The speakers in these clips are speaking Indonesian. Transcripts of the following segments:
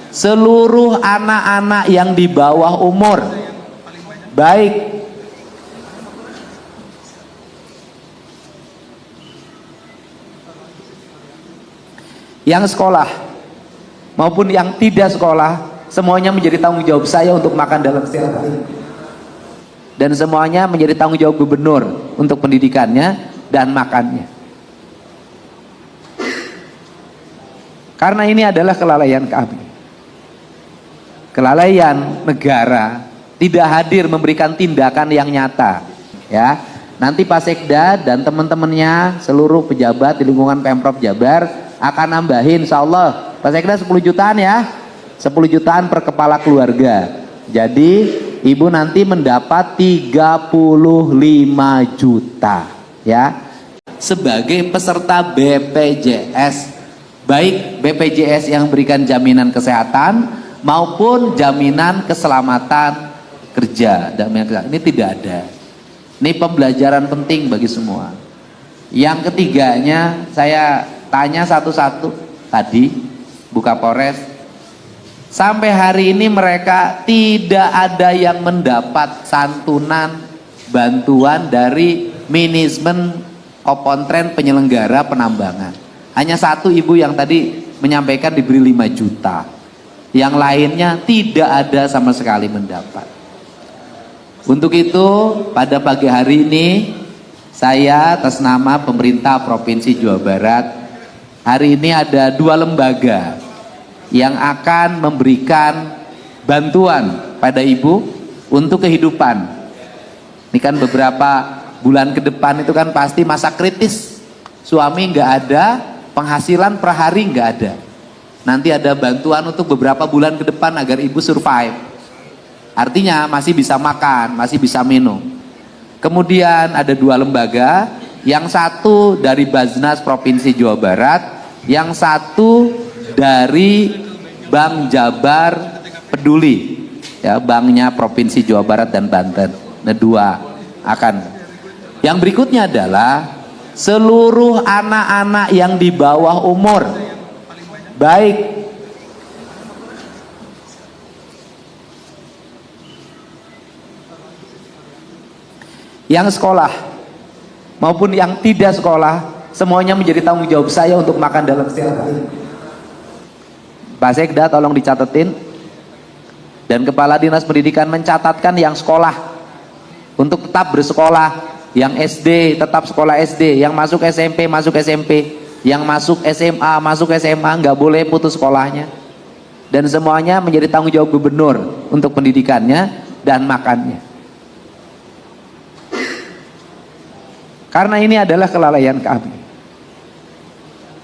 seluruh anak-anak yang di bawah umur, baik yang sekolah maupun yang tidak sekolah, semuanya menjadi tanggung jawab saya untuk makan dalam setiap hari. Dan semuanya menjadi tanggung jawab gubernur untuk pendidikannya dan makannya. Karena ini adalah kelalaian kami. Kelalaian negara tidak hadir memberikan tindakan yang nyata. Ya, nanti Pak Sekda dan teman-temannya, seluruh pejabat di lingkungan Pemprov Jabar akan nambahin, insya Allah Pak Sekda 10 jutaan ya, 10 jutaan per kepala keluarga. Jadi ibu nanti mendapat 35 juta ya, sebagai peserta BPJS, baik BPJS yang berikan jaminan kesehatan maupun jaminan keselamatan kerja. Ini tidak ada. Ini pembelajaran penting bagi semua. Yang ketiganya, saya tanya satu-satu tadi Bu Kapolres, sampai hari ini mereka tidak ada yang mendapat santunan bantuan dari manajemen Kopontren penyelenggara penambangan. Hanya satu ibu yang tadi menyampaikan diberi 5 juta. Yang lainnya tidak ada sama sekali mendapat. Untuk itu pada pagi hari ini saya atas nama pemerintah Provinsi Jawa Barat, hari ini ada 2 lembaga yang akan memberikan bantuan pada ibu untuk kehidupan. Ini kan beberapa bulan ke depan itu kan pasti masa kritis, suami nggak ada, penghasilan per hari nggak ada. Nanti ada bantuan untuk beberapa bulan ke depan agar ibu survive. Artinya masih bisa makan, masih bisa minum. Kemudian ada 2 lembaga, yang satu dari Baznas Provinsi Jawa Barat, yang satu dari Bank Jabar Peduli, ya, banknya Provinsi Jawa Barat dan Banten. Nah, 2 akan. Yang berikutnya adalah seluruh anak-anak yang di bawah umur, baik yang sekolah maupun yang tidak sekolah, semuanya menjadi tanggung jawab saya untuk makan dalam setiap hari. Pak Sekda tolong dicatetin, dan Kepala Dinas Pendidikan mencatatkan yang sekolah untuk tetap bersekolah, yang SD tetap sekolah SD, yang masuk SMP masuk SMP, yang masuk SMA nggak boleh putus sekolahnya. Dan semuanya menjadi tanggung jawab gubernur untuk pendidikannya dan makannya. Karena ini adalah kelalaian kami,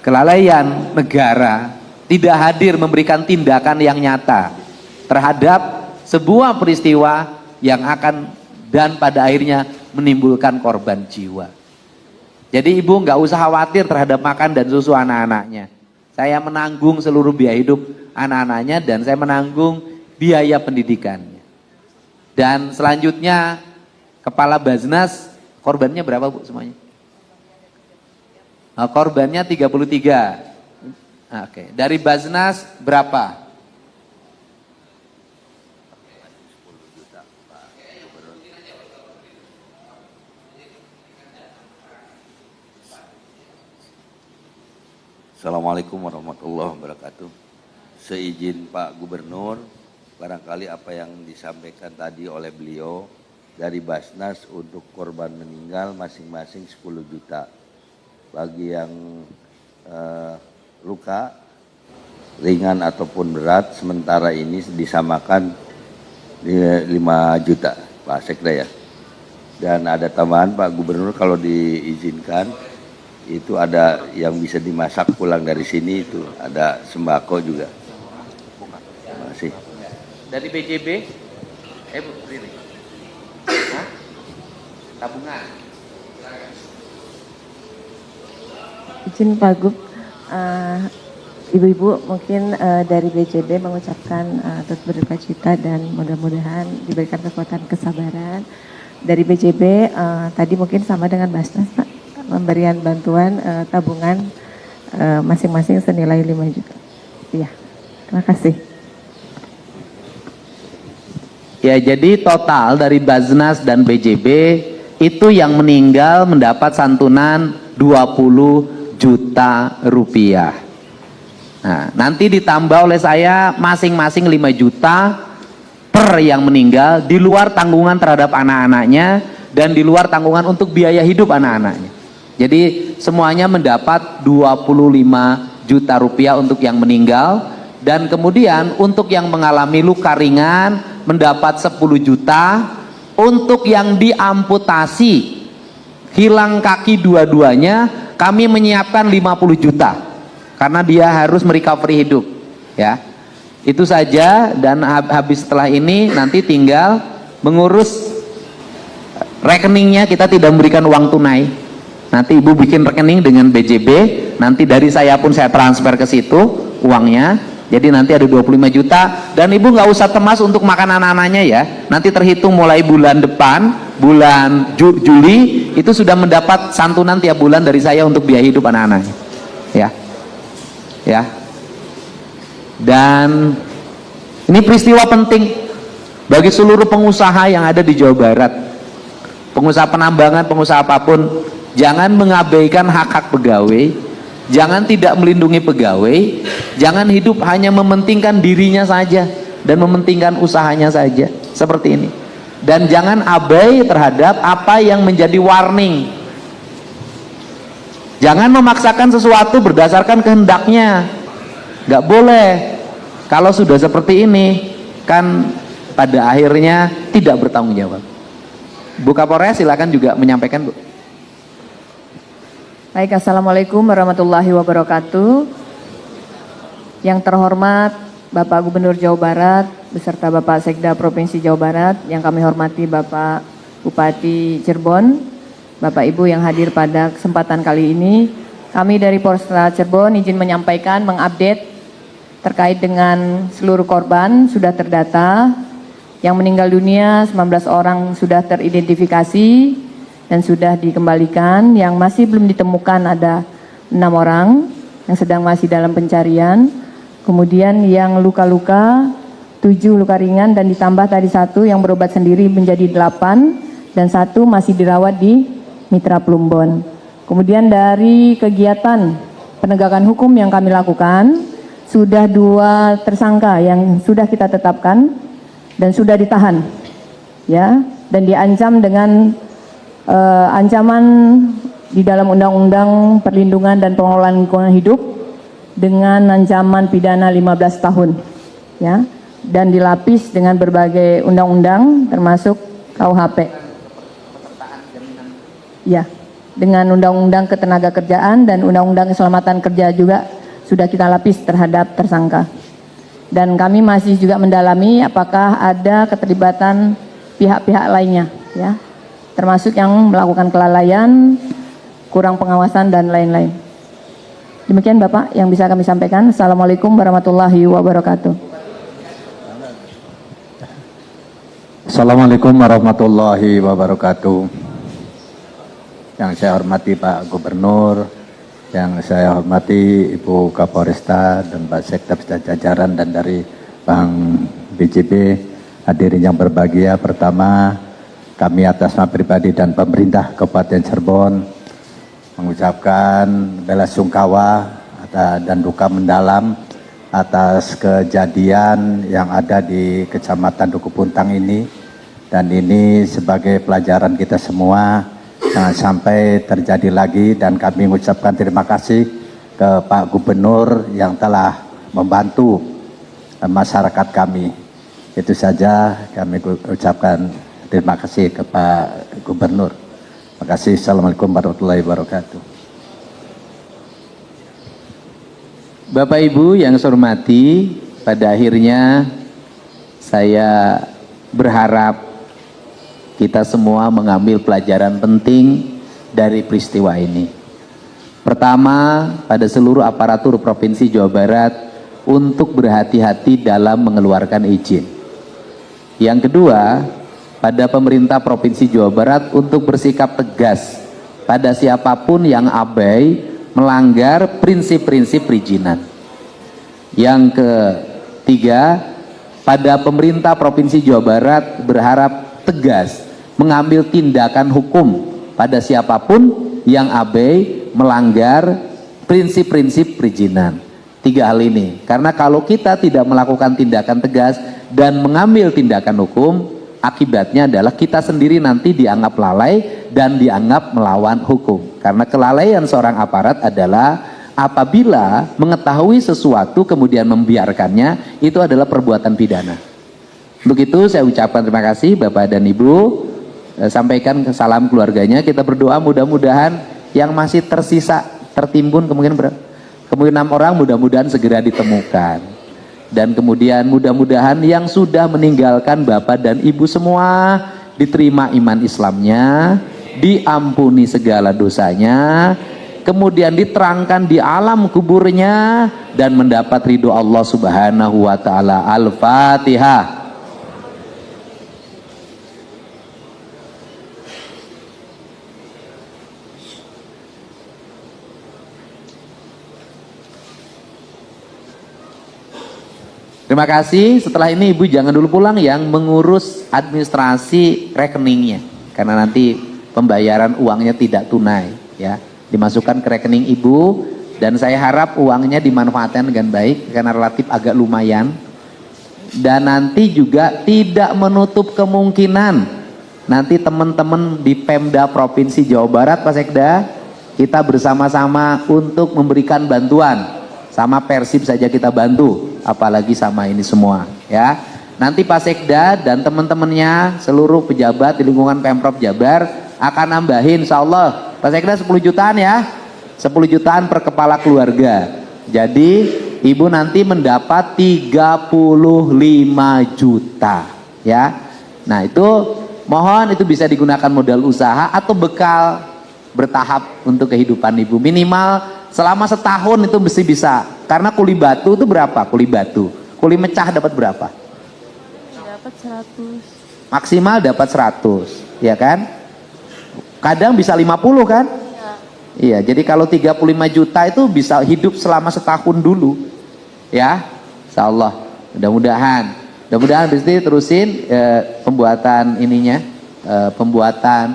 kelalaian negara tidak hadir memberikan tindakan yang nyata terhadap sebuah peristiwa yang akan dan pada akhirnya menimbulkan korban jiwa. Jadi ibu nggak usah khawatir terhadap makan dan susu anak-anaknya. Saya menanggung seluruh biaya hidup anak-anaknya dan saya menanggung biaya pendidikannya. Dan selanjutnya Kepala Baznas, korbannya berapa Bu semuanya? Nah, korbannya 33. Oke, dari Baznas berapa? Assalamualaikum warahmatullahi wabarakatuh. Seizin Pak Gubernur, barangkali apa yang disampaikan tadi oleh beliau dari Basnas untuk korban meninggal masing-masing 10 juta. Bagi yang luka ringan ataupun berat sementara ini disamakan 5 juta Pak Sekda ya. Dan ada tambahan Pak Gubernur kalau diizinkan, itu ada yang bisa dimasak pulang dari sini, itu ada sembako juga. Terima kasih. Dari BJB, Bu, ini. Hah? Tabungan. Izin Pak Gub, ibu-ibu mungkin dari BJB mengucapkan turut berduka cita dan mudah-mudahan diberikan kekuatan kesabaran. Dari BJB tadi mungkin sama dengan Basnas Pak, pemberian bantuan tabungan masing-masing senilai 5 juta. Iya, terima kasih. Ya, jadi total dari Basnas dan BJB itu yang meninggal mendapat santunan 20 juta rupiah. Nah, nanti ditambah oleh saya masing-masing 5 juta per yang meninggal di luar tanggungan terhadap anak-anaknya dan di luar tanggungan untuk biaya hidup anak-anaknya. Jadi semuanya mendapat 25 juta rupiah untuk yang meninggal, dan kemudian untuk yang mengalami luka ringan mendapat 10 juta, untuk yang diamputasi hilang kaki dua-duanya kami menyiapkan 50 juta karena dia harus merecovery hidup, ya. Itu saja, dan habis setelah ini nanti tinggal mengurus rekeningnya. Kita tidak memberikan uang tunai, nanti ibu bikin rekening dengan BJB, nanti dari saya pun saya transfer ke situ uangnya. Jadi nanti ada 25 juta, dan ibu nggak usah cemas untuk makan anak-anaknya ya. Nanti terhitung mulai bulan depan, bulan Juli itu sudah mendapat santunan tiap bulan dari saya untuk biaya hidup anak-anaknya, ya. Ya. Dan ini peristiwa penting bagi seluruh pengusaha yang ada di Jawa Barat. Pengusaha penambangan, pengusaha apapun, jangan mengabaikan hak-hak pegawai. Jangan tidak melindungi pegawai, jangan hidup hanya mementingkan dirinya saja dan mementingkan usahanya saja seperti ini. Dan jangan abai terhadap apa yang menjadi warning. Jangan memaksakan sesuatu berdasarkan kehendaknya, nggak boleh. Kalau sudah seperti ini kan pada akhirnya tidak bertanggung jawab. Bu Kapolres silakan juga menyampaikan, Bu. Baik, Assalamualaikum warahmatullahi wabarakatuh. Yang terhormat Bapak Gubernur Jawa Barat beserta Bapak Sekda Provinsi Jawa Barat, yang kami hormati Bapak Bupati Cirebon, Bapak Ibu yang hadir pada kesempatan kali ini, kami dari Polresta Cirebon izin menyampaikan, mengupdate terkait dengan seluruh korban sudah terdata. Yang meninggal dunia 19 orang sudah teridentifikasi dan sudah dikembalikan. Yang masih belum ditemukan ada 6 orang yang sedang masih dalam pencarian. Kemudian yang luka-luka 7 luka ringan, dan ditambah tadi 1 yang berobat sendiri menjadi 8, dan 1 masih dirawat di Mitra Plumbon. Kemudian dari kegiatan penegakan hukum yang kami lakukan, sudah 2 tersangka yang sudah kita tetapkan dan sudah ditahan, ya, dan diancam dengan ancaman di dalam Undang-Undang Perlindungan dan Pengelolaan Lingkungan Hidup dengan ancaman pidana 15 tahun, ya, dan dilapis dengan berbagai undang-undang termasuk KUHP, ya, dengan Undang-Undang Ketenagakerjaan dan Undang-Undang Keselamatan Kerja juga sudah kita lapis terhadap tersangka. Dan kami masih juga mendalami apakah ada keterlibatan pihak-pihak lainnya, ya, termasuk yang melakukan kelalaian, kurang pengawasan, dan lain-lain. Demikian Bapak yang bisa kami sampaikan. Assalamualaikum warahmatullahi wabarakatuh. Assalamualaikum warahmatullahi wabarakatuh. Yang saya hormati Pak Gubernur, yang saya hormati Ibu Kapolresta dan Pak Sekda jajaran dan dari Bank BJB, hadirin yang berbahagia. Pertama, kami atas nama pribadi dan pemerintah Kabupaten Cirebon mengucapkan bela sungkawa dan duka mendalam atas kejadian yang ada di Kecamatan Duku Puntang ini, dan ini sebagai pelajaran kita semua jangan sampai terjadi lagi. Dan kami mengucapkan terima kasih ke Pak Gubernur yang telah membantu masyarakat kami. Itu saja kami ucapkan terima kasih ke Pak Gubernur. Terima kasih. Assalamualaikum warahmatullahi wabarakatuh. Bapak Ibu yang saya hormati, pada akhirnya saya berharap kita semua mengambil pelajaran penting dari peristiwa ini. Pertama, pada seluruh aparatur Provinsi Jawa Barat untuk berhati-hati dalam mengeluarkan izin. Yang kedua, pada pemerintah Provinsi Jawa Barat untuk bersikap tegas pada siapapun yang abai melanggar prinsip-prinsip perizinan. Yang ketiga, pada pemerintah Provinsi Jawa Barat berharap tegas mengambil tindakan hukum pada siapapun yang abai melanggar prinsip-prinsip perizinan. 3 hal ini, karena kalau kita tidak melakukan tindakan tegas dan mengambil tindakan hukum, akibatnya adalah kita sendiri nanti dianggap lalai dan dianggap melawan hukum. Karena kelalaian seorang aparat adalah apabila mengetahui sesuatu kemudian membiarkannya, itu adalah perbuatan pidana. Begitu saya ucapkan terima kasih Bapak dan Ibu, sampaikan ke salam keluarganya. Kita berdoa mudah-mudahan yang masih tersisa, tertimbun kemungkinan 6 orang mudah-mudahan segera ditemukan. Dan kemudian mudah-mudahan yang sudah meninggalkan Bapak dan Ibu semua diterima iman Islamnya, diampuni segala dosanya, kemudian diterangkan di alam kuburnya dan mendapat ridho Allah Subhanahu wa taala. Al-Fatihah. Terima kasih. Setelah ini Ibu jangan dulu pulang, yang mengurus administrasi rekeningnya, karena nanti pembayaran uangnya tidak tunai ya, dimasukkan ke rekening Ibu, dan saya harap uangnya dimanfaatkan dengan baik karena relatif agak lumayan. Dan nanti juga tidak menutup kemungkinan nanti teman-teman di Pemda Provinsi Jawa Barat, Pak Sekda, kita bersama-sama untuk memberikan bantuan. Sama Persib saja kita bantu, apalagi sama ini semua ya. Nanti Pak Sekda dan teman-temannya, seluruh pejabat di lingkungan Pemprov Jabar akan nambahin, insya Allah Pak Sekda 10 jutaan ya, 10 jutaan per kepala keluarga. Jadi Ibu nanti mendapat 35 juta ya. Nah itu mohon itu bisa digunakan modal usaha atau bekal bertahap untuk kehidupan Ibu, minimal selama setahun itu mesti bisa. Karena kuli batu itu berapa? Kuli batu, kuli mecah dapat berapa? Dapat 100. Maksimal dapat 100, ya kan? Kadang bisa 50 kan? Iya, jadi kalau 35 juta itu bisa hidup selama setahun dulu. Ya, insya Allah. Mudah-mudahan bisa terusin pembuatan ininya, pembuatan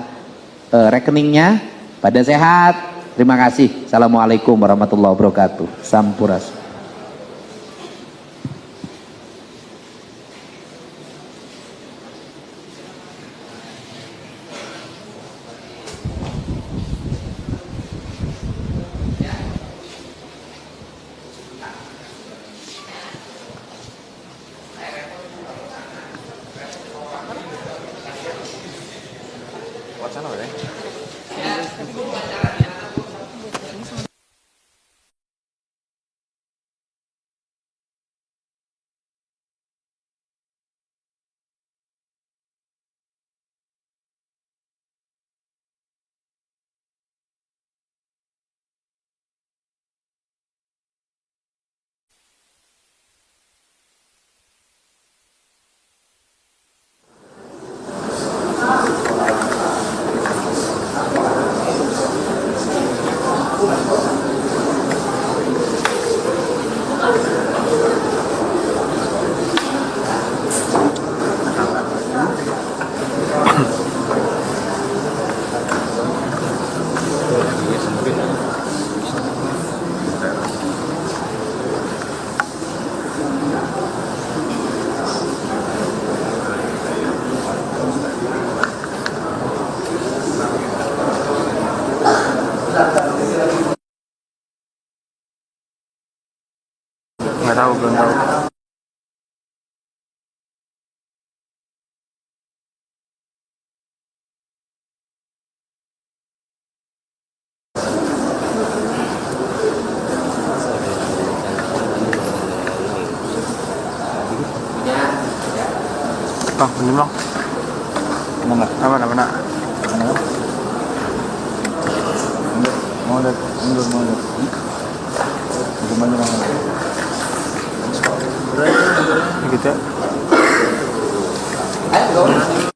rekeningnya. Pada sehat. Terima kasih. Assalamualaikum warahmatullahi wabarakatuh. Sampurasun. Nggak tahu, belum tahu. Bang, bener bang. Mana? Apa? Mau lihat, mundur. Gimana namanya? Gitu ya. Ayo,